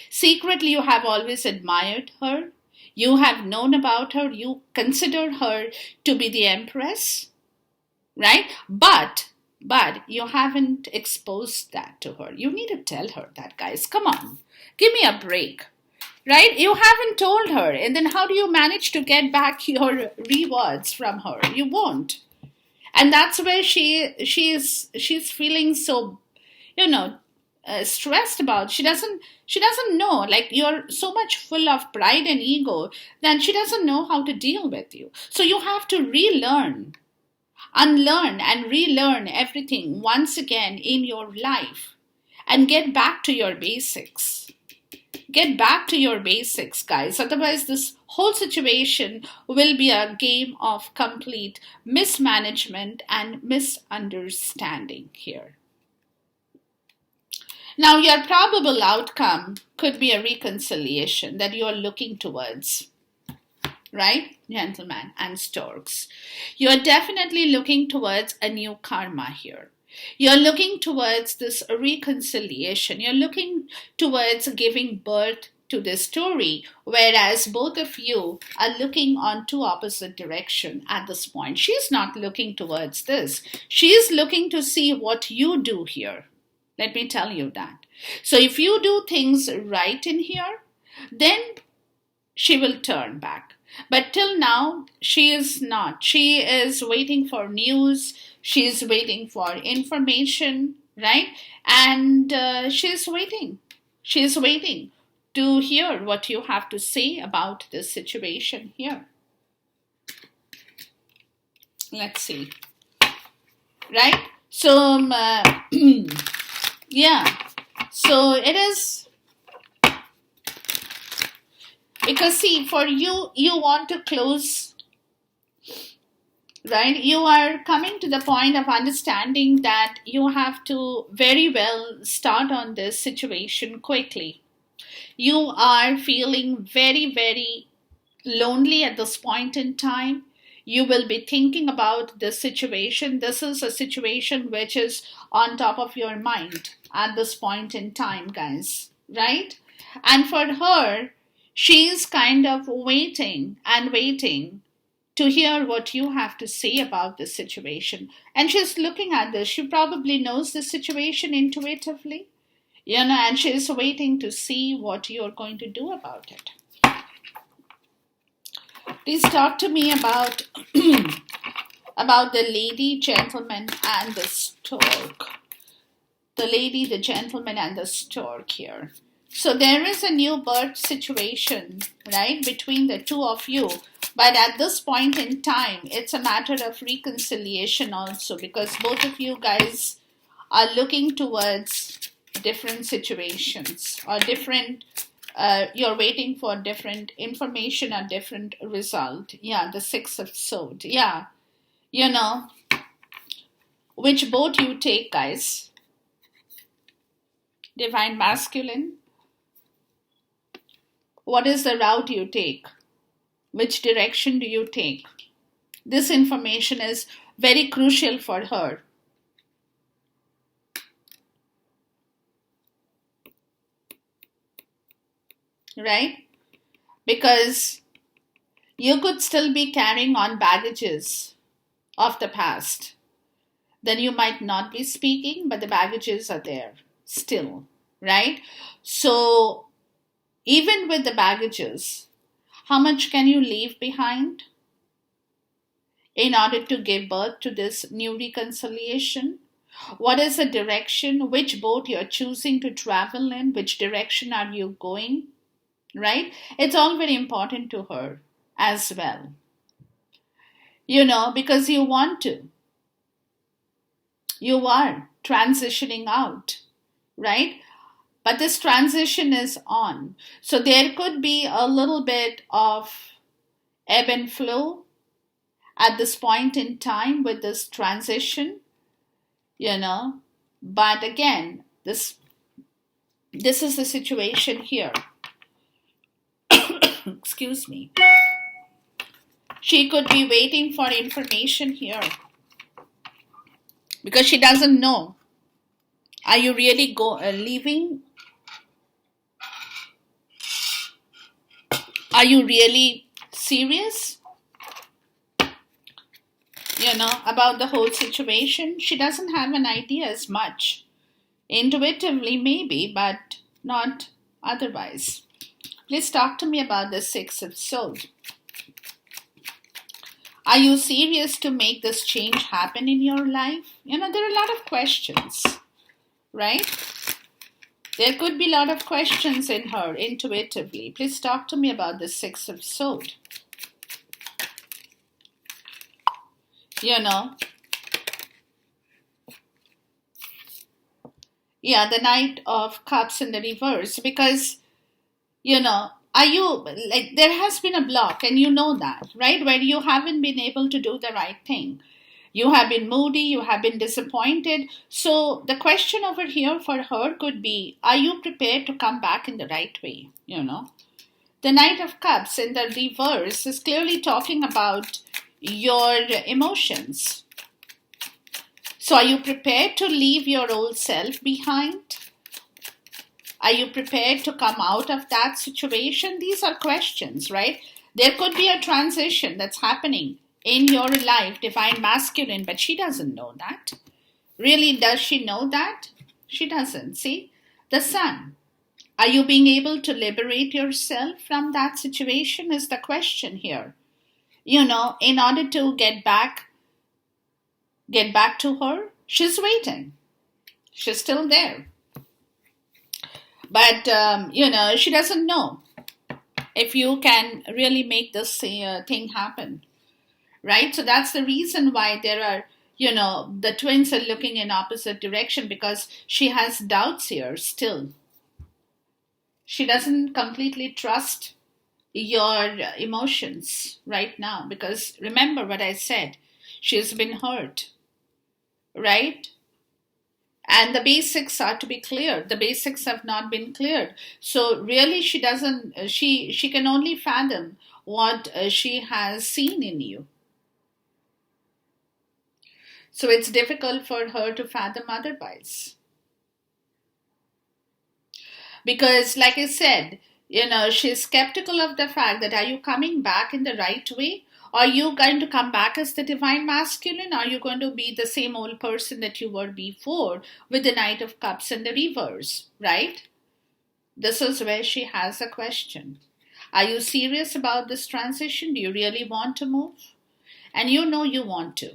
[SPEAKER 1] secretly you have always admired her, you have known about her, you consider her to be the Empress, right? But you haven't exposed that to her. You need to tell her that, guys. Come on. Give me a break. Right? You haven't told her. And then how do you manage to get back your rewards from her? You won't. And that's where she's feeling so, you know, stressed about. She doesn't know. Like, you're so much full of pride and ego that she doesn't know how to deal with you. So you have to relearn, unlearn and relearn everything once again in your life and get back to your basics. Get back to your basics, guys. Otherwise, this whole situation will be a game of complete mismanagement and misunderstanding here. Now, your probable outcome could be a reconciliation that you are looking towards, right, gentlemen and storks? You're definitely looking towards a new karma here. You're looking towards this reconciliation. You're looking towards giving birth to this story, whereas both of you are looking on two opposite directions at this point. She's not looking towards this. She's looking to see what you do here. Let me tell you that. So if you do things right in here, then she will turn back. But till now, she is not. She is waiting for news. She is waiting for information, right? And she's waiting. She's waiting to hear what you have to say about this situation here. Let's see. Right? So, yeah. So it is. Because see, for you, you want to close, right? You are coming to the point of understanding that you have to very well start on this situation quickly. You are feeling very, very lonely at this point in time. You will be thinking about this situation. This is a situation which is on top of your mind at this point in time, guys, right? And for her, she's kind of waiting and waiting to hear what you have to say about this situation. And she's looking at this. She probably knows the situation intuitively, and she's waiting to see what you're going to do about it. Please talk to me about about the lady, gentleman, and the stork. The lady, the gentleman, and the stork here. So there is a new birth situation, right, between the two of you. But at this point in time, it's a matter of reconciliation also, because both of you guys are looking towards different situations or different, you're waiting for different information or different result. Yeah, the Six of Swords. Yeah, which boat you take, guys? Divine Masculine. What is the route you take? Which direction do you take? This information is very crucial for her. Right? Because You could still be carrying on baggages of the past. Then you might not be speaking, but the baggages are there still, right? So, even with the baggages, how much can you leave behind in order to give birth to this new reconciliation? What is the direction? Which boat you're choosing to travel in? Which direction are you going? Right? It's all very important to her as well. Because you want to. You are transitioning out, right? But this transition is on. So there could be a little bit of ebb and flow at this point in time with this transition, But again, this is the situation here. Excuse me. She could be waiting for information here because she doesn't know. Are you really leaving? Are you really serious? About the whole situation? She doesn't have an idea as much. Intuitively, maybe, but not otherwise. Please talk to me about the Six of Swords. Are you serious to make this change happen in your life? There are a lot of questions, right? There could be a lot of questions in her intuitively. Please talk to me about the Six of Swords. Yeah, the Knight of Cups in the reverse, because are you, like, there has been a block, and you know that, right? Where you haven't been able to do the right thing. You have been moody, you have been disappointed. So the question over here for her could be, are you prepared to come back in the right way? The Knight of Cups in the reverse is clearly talking about your emotions. So are you prepared to leave your old self behind? Are you prepared to come out of that situation? These are questions, right? There could be a transition that's happening in your life, divine masculine, but she doesn't know that. Really, does she know that? She doesn't. See? The Sun. Are you being able to liberate yourself from that situation is the question here. In order to get back to her, she's waiting. She's still there. But, she doesn't know if you can really make this thing happen, right? So that's the reason why there are, the twins are looking in opposite direction, because she has doubts here still. She doesn't completely trust your emotions right now, because remember what I said, she's been hurt, right? And the basics are to be cleared. The basics have not been cleared. So really she doesn't, she can only fathom what she has seen in you. So it's difficult for her to fathom otherwise. Because like I said, she's skeptical of the fact that, are you coming back in the right way? Are you going to come back as the divine masculine? Are you going to be the same old person that you were before with the Knight of Cups in the reverse, right? This is where she has a question. Are you serious about this transition? Do you really want to move? And you want to.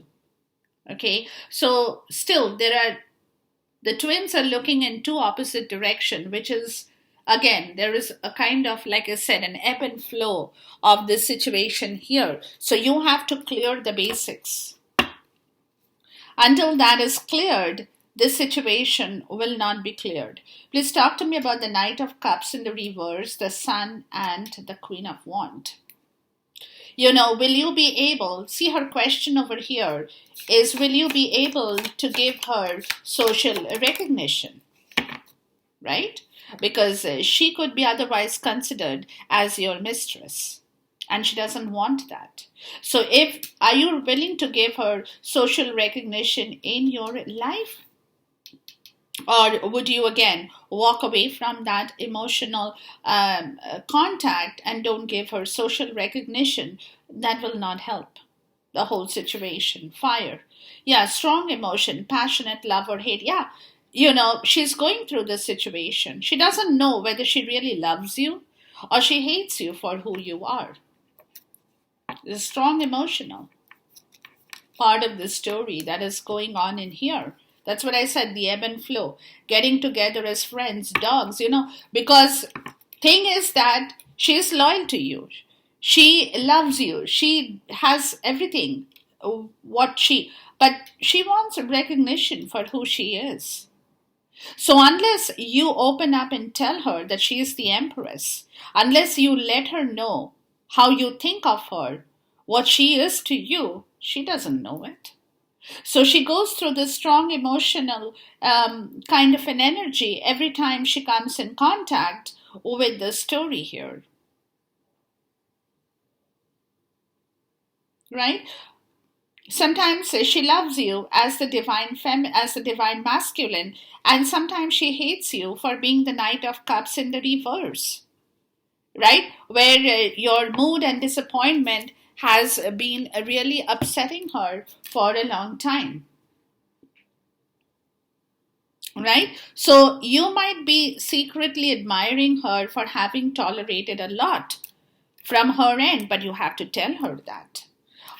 [SPEAKER 1] Okay, so still the twins are looking in two opposite directions, which is, again, there is a kind of, like I said, an ebb and flow of this situation here. So you have to clear the basics. Until that is cleared, this situation will not be cleared. Please talk to me about the Knight of Cups in the reverse, the Sun, and the Queen of Wands. Will you be able, see, her question over here is, will you be able to give her social recognition, right? Because she could be otherwise considered as your mistress, and she doesn't want that. So are you willing to give her social recognition in your life? Or would you again walk away from that emotional contact and don't give her social recognition? That will not help the whole situation. Fire. Yeah, strong emotion, passionate love or hate. Yeah, she's going through this situation. She doesn't know whether she really loves you or she hates you for who you are. The strong emotional part of the story that is going on in here. That's what I said, the ebb and flow, getting together as friends, dogs, because thing is that she is loyal to you. She loves you. She has everything but she wants recognition for who she is. So unless you open up and tell her that she is the empress, unless you let her know how you think of her, what she is to you, she doesn't know it. So she goes through this strong emotional kind of an energy every time she comes in contact with the story here. Right? Sometimes she loves you as the as the divine masculine, and sometimes she hates you for being the Knight of Cups in the reverse, right? Where your mood and disappointment has been really upsetting her for a long time, right? So you might be secretly admiring her for having tolerated a lot from her end, but you have to tell her that.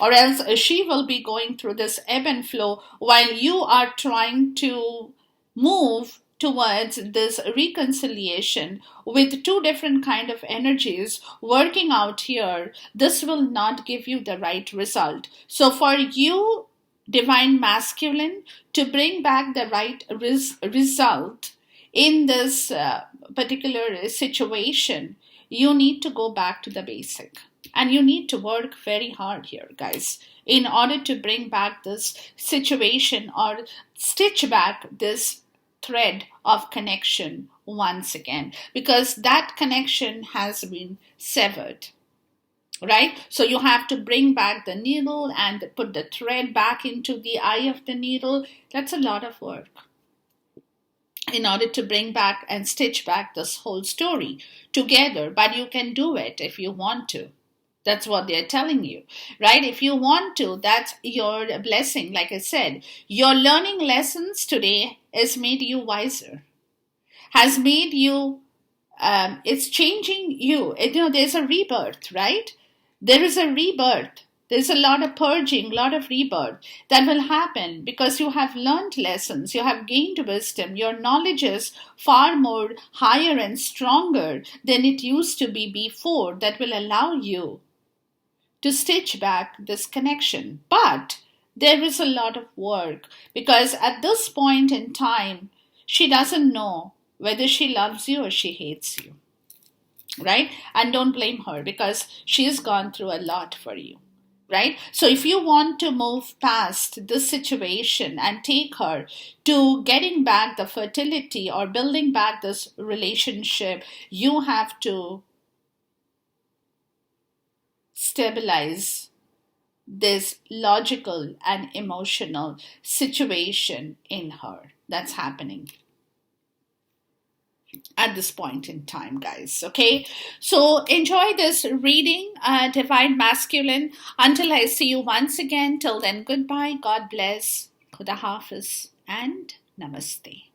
[SPEAKER 1] Or else she will be going through this ebb and flow while you are trying to move towards this reconciliation with two different kind of energies working out here. This will not give you the right result. So for you, divine masculine, to bring back the right result in this particular situation, you need to go back to the basic. And you need to work very hard here, guys, in order to bring back this situation or stitch back this thread of connection once again, because that connection has been severed. Right? So you have to bring back the needle and put the thread back into the eye of the needle. That's a lot of work in order to bring back and stitch back this whole story together. But you can do it if you want to. That's what they're telling you, right? If you want to, that's your blessing. Like I said, your learning lessons today has made you wiser, has made you, it's changing you. There's a rebirth, right? There is a rebirth. There's a lot of purging, a lot of rebirth that will happen because you have learned lessons, you have gained wisdom, your knowledge is far more higher and stronger than it used to be before, that will allow you to stitch back this connection. But there is a lot of work because at this point in time, she doesn't know whether she loves you or she hates you, right? And don't blame her because she's gone through a lot for you, right? So if you want to move past this situation and take her to getting back the fertility or building back this relationship, you have to stabilize this logical and emotional situation in her that's happening at this point in time, guys. Okay, so enjoy this reading, divine masculine, until I see you once again. Till then, goodbye, God bless, khuda hafiz, and namaste.